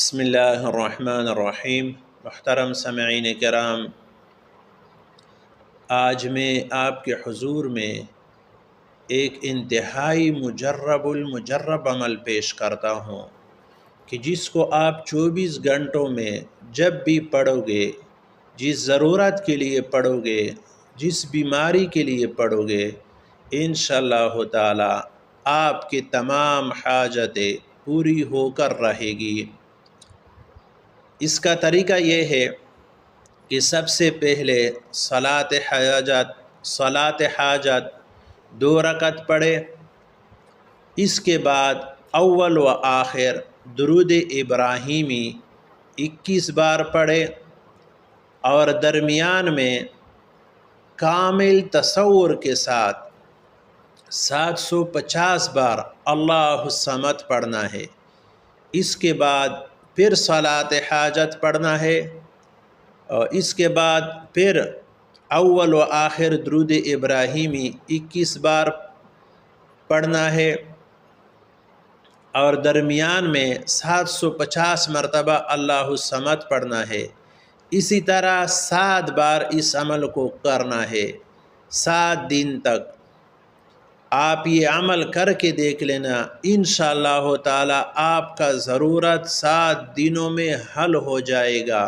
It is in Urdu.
بسم اللہ الرحمن الرحیم۔ محترم سامعین کرام، آج میں آپ کے حضور میں ایک انتہائی مجرب عمل پیش کرتا ہوں کہ جس کو آپ 24 گھنٹوں میں جب بھی پڑھو گے، جس ضرورت کے لیے پڑھو گے، جس بیماری کے لیے پڑھو گے، انشاءاللہ تعالی آپ کی تمام حاجتیں پوری ہو کر رہے گی۔ اس کا طریقہ یہ ہے کہ سب سے پہلے صلاۃ حاجت 2 رکعت پڑھے، اس کے بعد اول و آخر درود ابراہیمی 21 بار پڑھے، اور درمیان میں کامل تصور کے ساتھ 750 بار اللہ الصمد پڑھنا ہے۔ اس کے بعد پھر صلاۃ حاجت پڑھنا ہے، اور اس کے بعد پھر اول و آخر درود ابراہیمی 21 بار پڑھنا ہے، اور درمیان میں 750 مرتبہ اللہ الصمد پڑھنا ہے۔ اسی طرح 7 بار اس عمل کو کرنا ہے، 7 دن تک۔ آپ یہ عمل کر کے دیکھ لینا، انشاءاللہ تعالی آپ کا ضرورت 7 دنوں میں حل ہو جائے گا۔